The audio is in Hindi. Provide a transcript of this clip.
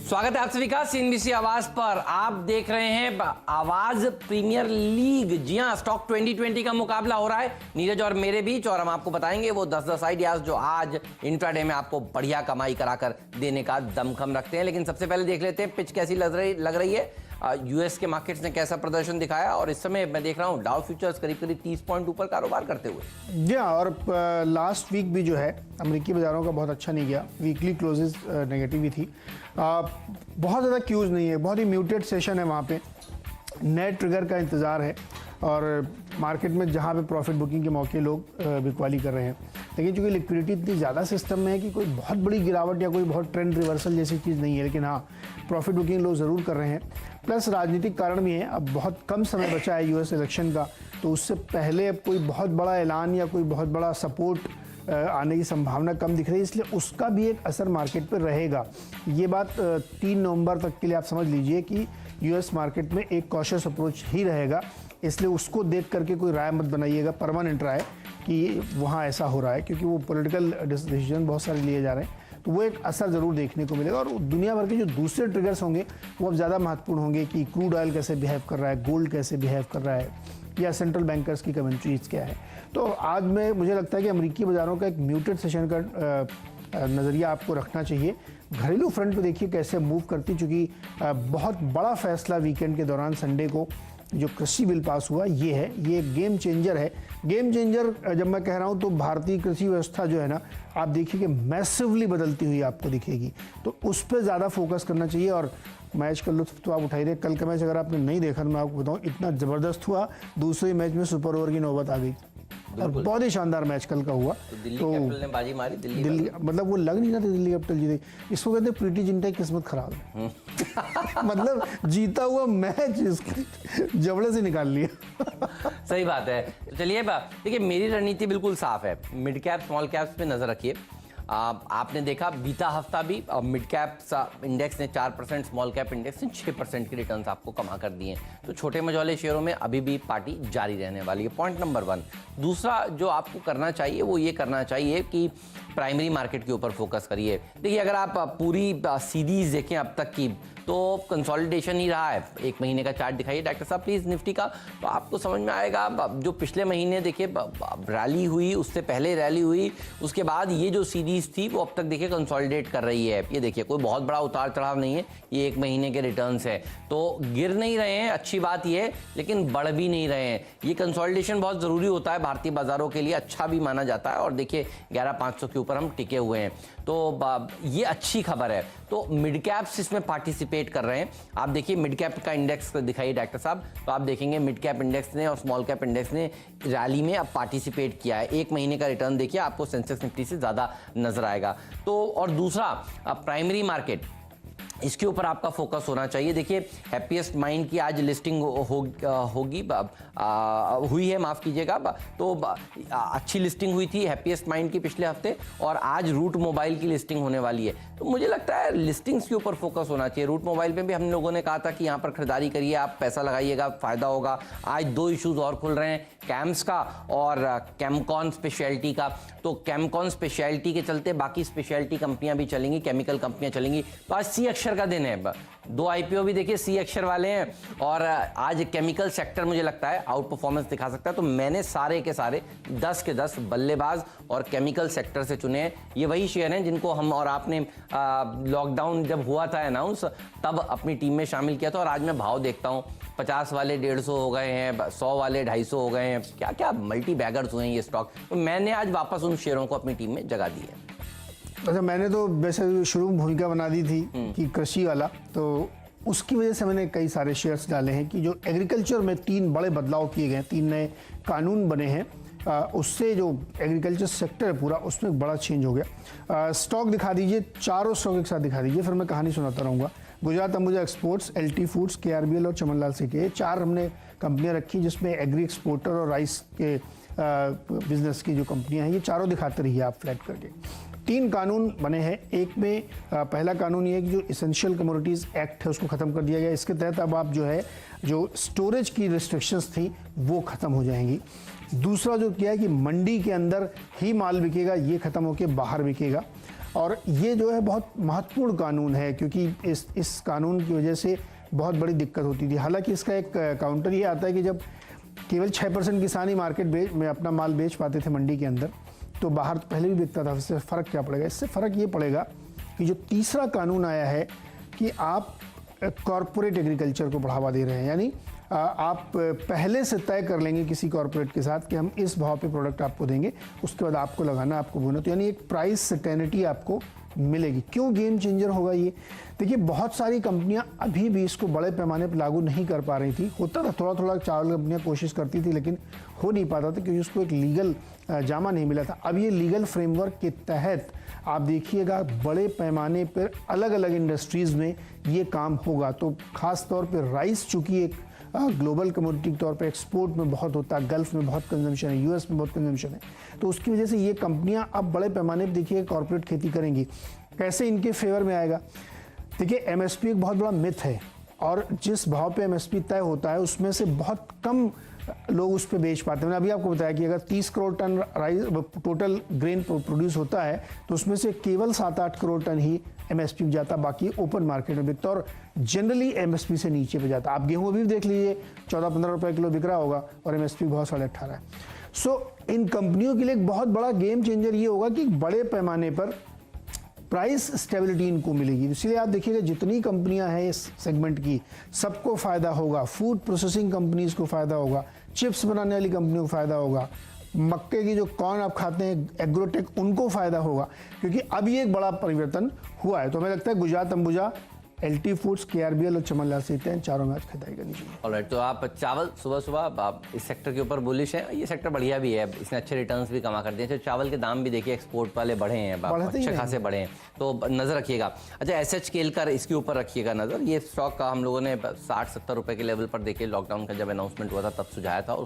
स्वागत है आप सभी का सीएनबीसी आवाज पर। आप देख रहे हैं आवाज प्रीमियर लीग। जी हां, स्टॉक 2020 का मुकाबला हो रहा है नीरज और मेरे बीच, और हम आपको बताएंगे वो 10-10 आइडियाज जो आज इंट्राडे में आपको बढ़िया कमाई कराकर देने का दमखम रखते हैं। लेकिन सबसे पहले देख लेते हैं पिच कैसी लग रही है। यूएस के मार्केट्स ने कैसा प्रदर्शन दिखाया, और इस समय मैं देख रहा हूं डाउ फ्यूचर्स करीब 30 पॉइंट ऊपर कारोबार करते हुए। जी हाँ, और लास्ट वीक भी जो है अमेरिकी बाज़ारों का बहुत अच्छा नहीं गया। वीकली क्लोजेस नेगेटिव ही थी। बहुत ज़्यादा क्यूज नहीं है, बहुत ही म्यूटेड सेशन है वहाँ पे। नए ट्रिगर का इंतज़ार है और मार्केट में जहाँ पे प्रॉफिट बुकिंग के मौके लोग बिकवाली कर रहे हैं। लेकिन चूँकि लिक्विडिटी इतनी ज़्यादा सिस्टम में है कि कोई बहुत बड़ी गिरावट या कोई बहुत ट्रेंड रिवर्सल जैसी चीज़ नहीं है। लेकिन हाँ, प्रॉफिट बुकिंग लोग ज़रूर कर रहे हैं। प्लस राजनीतिक कारण भी है, अब बहुत कम समय बचा है यूएस इलेक्शन का, तो उससे पहले अब कोई बहुत बड़ा ऐलान या कोई बहुत बड़ा सपोर्ट आने की संभावना कम दिख रही है, इसलिए उसका भी एक असर मार्केट पर रहेगा। ये बात 3 नवंबर तक के लिए आप समझ लीजिए कि यूएस मार्केट में एक कॉशियस अप्रोच ही रहेगा। इसलिए उसको देख करके कोई राय मत बनाइएगा, परमानेंट राय कि वहाँ ऐसा हो रहा है, क्योंकि वो पॉलिटिकल डिसीजन बहुत सारे लिए जा रहे हैं, तो वो एक असर ज़रूर देखने को मिलेगा। और दुनिया भर के जो दूसरे ट्रिगर्स होंगे वो अब ज़्यादा महत्वपूर्ण होंगे कि क्रूड ऑयल कैसे बिहेव कर रहा है, गोल्ड कैसे बिहेव कर रहा है, या सेंट्रल बैंकर्स की कमेंट्रीज क्या है। तो आज में मुझे लगता है कि अमेरिकी बाज़ारों का एक म्यूटेड सेशन का नज़रिया आपको रखना चाहिए। घरेलू फ्रंट पे देखिए कैसे मूव करती, चूँकि बहुत बड़ा फैसला वीकेंड के दौरान संडे को जो कृषि बिल पास हुआ ये है, ये गेम चेंजर है। गेम चेंजर जब मैं कह रहा हूँ तो भारतीय कृषि व्यवस्था जो है ना, आप देखिए कि मैसिवली बदलती हुई आपको दिखेगी, तो उस पर ज़्यादा फोकस करना चाहिए। और मैच का लुत्फ तो आप उठाई रहे। कल का मैच अगर आपने नहीं देखा तो मैं आपको बताऊँ इतना ज़बरदस्त हुआ। दूसरे मैच में सुपर ओवर की नौबत आ गई और बहुत ही शानदार मैच कल का हुआ। तो दिल्ली कैपिटल ने बाजी मारी। दिल्ली मतलब वो लग नहीं रहा था दिल्ली कैपिटल जीते। इसको कहते हैं प्रीति जिंटा की किस्मत खराब है। मतलब जीता हुआ मैच जबड़े से निकाल लिया। सही बात है। तो चलिए देखिए, मेरी रणनीति बिल्कुल साफ है। मिड कैप स्मॉल कैप्स पे नजर रखिए। आपने देखा बीता हफ्ता भी मिड कैप इंडेक्स ने 4%, स्मॉल कैप इंडेक्स ने 6% के रिटर्न्स आपको कमा कर दिए। तो छोटे मझौले शेयरों में अभी भी पार्टी जारी रहने वाली है। Point number 1। दूसरा जो आपको करना चाहिए वो ये करना चाहिए कि प्राइमरी मार्केट के ऊपर फोकस करिए। देखिए, अगर आप पूरी सीरीज देखें अब तक की तो कंसोलिडेशन ही रहा है। 1 महीने का चार्ट दिखाइए डॉक्टर साहब प्लीज निफ्टी का, तो आपको समझ में आएगा। जो पिछले महीने देखिए रैली हुई, उससे पहले रैली हुई, उसके बाद ये जो सीरीज थी वो अब तक देखिए कंसोलिडेट कर रही है। ये देखिए कोई बहुत बड़ा उतार चढ़ाव नहीं है, ये 1 महीने के रिटर्न्स है। तो गिर नहीं रहे हैं, अच्छी बात ये है, लेकिन बढ़ भी नहीं रहे हैं। ये कंसोलिडेशन बहुत जरूरी होता है भारतीय बाजारों के लिए, अच्छा भी माना जाता है। और देखिए 11,500 के ऊपर हम टिके हुए हैं, तो ये अच्छी खबर है। तो मिड कैप्स इसमें पार्टिसिपेट कर रहे हैं। आप देखिए मिड कैप का इंडेक्स दिखाइए डॉक्टर साहब, तो आप देखेंगे मिड कैप इंडेक्स ने और स्मॉल कैप इंडेक्स ने रैली में अब पार्टिसिपेट किया है। 1 महीने का रिटर्न देखिए आपको सेंसेक्स निफ्टी से ज्यादा नजर आएगा। तो और दूसरा प्राइमरी मार्केट, इसके ऊपर आपका फोकस होना चाहिए। देखिए हैप्पीएस्ट माइंड की आज लिस्टिंग होगी, हुई है, माफ कीजिएगा। तो अच्छी लिस्टिंग हुई थी हैप्पीएस्ट माइंड की पिछले हफ्ते, और आज रूट मोबाइल की लिस्टिंग होने वाली है। तो मुझे लगता है लिस्टिंग्स के ऊपर फोकस होना चाहिए। रूट मोबाइल पे भी हम लोगों ने कहा था कि यहाँ पर खरीदारी करिए, आप पैसा लगाइएगा, फायदा होगा। आज 2 इश्यूज और खुल रहे हैं, कैम्स का और कैमकॉन स्पेशलिटी का। तो कैमकॉन स्पेशलिटी के चलते बाकी स्पेशलिटी कंपनियां भी चलेंगी, केमिकल कंपनियां चलेंगी। तो आज सी अक्षर का दिन है। 2 आईपीओ भी देखिए सी अक्षर वाले हैं, और आज केमिकल सेक्टर मुझे लगता है आउट परफॉर्मेंस दिखा सकता है। तो मैंने सारे के सारे 10 के 10 बल्लेबाज और केमिकल सेक्टर से चुने हैं। ये वही शेयर हैं जिनको हम और आपने लॉकडाउन जब हुआ था अनाउंस तब अपनी टीम में शामिल किया था। और आज मैं भाव देखता हूँ 50 वाले 150 हो गए हैं, 100 वाले 250 हो गए हैं, क्या क्या मल्टी बैगर्स हुए हैं ये स्टॉक। तो मैंने आज वापस उन शेयरों को अपनी टीम में जगह दी है। अच्छा, मैंने तो वैसे शुरू में भूमिका बना दी थी कि कृषि वाला, तो उसकी वजह से मैंने कई सारे शेयर्स डाले हैं कि जो एग्रीकल्चर में 3 बड़े बदलाव किए गए, 3 नए कानून बने हैं, उससे जो एग्रीकल्चर सेक्टर है पूरा उसमें एक बड़ा चेंज हो गया। स्टॉक दिखा दीजिए, चारों स्टॉक एक साथ दिखा दीजिए, फिर मैं कहानी सुनाता रहूँगा। Gujarat Ambuja exports, LT foods, KRBL और चमनलाल सिटी, ये 4 हमने कंपनियां रखी जिसमें एग्री एक्सपोर्टर और राइस के बिजनेस की जो कंपनियां हैं, ये चारों दिखाते रहिए आप फ्लैट करके। 3 कानून बने हैं। एक में पहला कानून ये है कि जो इसेंशियल कमोडिटीज़ एक्ट है उसको ख़त्म कर दिया गया। इसके तहत अब आप जो है जो स्टोरेज की रिस्ट्रिक्शंस थी वो ख़त्म हो जाएंगी। दूसरा जो किया है कि मंडी के अंदर ही माल बिकेगा, ये ख़त्म होकर बाहर बिकेगा। और ये जो है बहुत महत्वपूर्ण कानून है, क्योंकि इस कानून की वजह से बहुत बड़ी दिक्कत होती थी। हालांकि इसका एक काउंटर ये आता है कि जब केवल 6% किसान ही मार्केट में अपना माल बेच पाते थे मंडी के अंदर, तो बाहर तो पहले भी बिकता था। इससे फ़र्क क्या पड़ेगा? इससे फ़र्क ये पड़ेगा कि जो तीसरा कानून आया है कि आप कॉरपोरेट एग्रीकल्चर को बढ़ावा दे रहे हैं, यानी आप पहले से तय कर लेंगे किसी कॉरपोरेट के साथ कि हम इस भाव पे प्रोडक्ट आपको देंगे, उसके बाद आपको लगाना, आपको बोना, तो यानी एक प्राइस सर्टेनिटी आपको मिलेगी। क्यों गेम चेंजर होगा ये? देखिए, बहुत सारी कंपनियां अभी भी इसको बड़े पैमाने पर लागू नहीं कर पा रही थी। होता था थोड़ा थोड़ा, चावल कंपनियां कोशिश करती थी, लेकिन हो नहीं पाता था क्योंकि उसको एक लीगल जामा नहीं मिला था। अब ये लीगल फ्रेमवर्क के तहत आप देखिएगा बड़े पैमाने पर अलग अलग इंडस्ट्रीज़ में ये काम होगा। तो ख़ास तौर पर राइस, चूँकि एक ग्लोबल कमोडिटी के तौर पे एक्सपोर्ट में बहुत होता है, गल्फ में बहुत कंजम्पशन है, यूएस में बहुत कंजम्पशन है, तो उसकी वजह से ये कंपनियां अब बड़े पैमाने पर देखिए कॉर्पोरेट खेती करेंगी। कैसे इनके फेवर में आएगा? देखिए, एमएसपी एक बहुत बड़ा मिथ है, और जिस भाव पे एमएसपी तय होता है उसमें से बहुत कम लोग उस पर बेच पाते हैं। मैंने अभी आपको बताया कि अगर 30 crore ton rice total grain produce होता है, तो उसमें से केवल 7-8 करोड़ टन ही एमएसपी में जाता, बाकी ओपन मार्केट में बिकता और जनरली एमएसपी से नीचे पे जाता। आप गेहूं अभी देख लीजिए 14-15 रुपए किलो बिक रहा होगा और एमएसपी बहुत 18.5 है। सो इन कंपनियों के लिए एक बहुत बड़ा गेम चेंजर ये होगा कि बड़े पैमाने पर प्राइस स्टेबिलिटी इनको मिलेगी। इसलिए आप देखिएगा जितनी कंपनियां हैं इस सेगमेंट की, सबको फ़ायदा होगा। फूड प्रोसेसिंग कंपनीज को फ़ायदा होगा, चिप्स बनाने वाली कंपनियों को फ़ायदा होगा, मक्के की जो कॉर्न आप खाते हैं एग्रोटेक, उनको फ़ायदा होगा, क्योंकि अब ये एक बड़ा परिवर्तन हुआ है। तो हमें लगता है Gujarat Ambuja, LT foods, KRBL और चमन लाल सहित इन चारों में आज खरीदारी करनी चाहिए। ऑलराइट, तो आप चावल सुबह आप इस सेक्टर के ऊपर बुलिश है। ये सेक्टर बढ़िया भी है, इसने अच्छे रिटर्न्स भी कमा करते हैं। तो चावल के दाम भी देखिए एक्सपोर्ट वाले बढ़े हैं, अच्छे खासे बढ़े हैं, तो नज़र रखिएगा। अच्छा, एसएच केलकर इसके ऊपर रखिएगा नज़र। ये स्टॉक का हम लोगों ने 60-70 रुपए के लेवल पर देखिए लॉकडाउन का जब अनाउंसमेंट हुआ था तब सुझाया था, और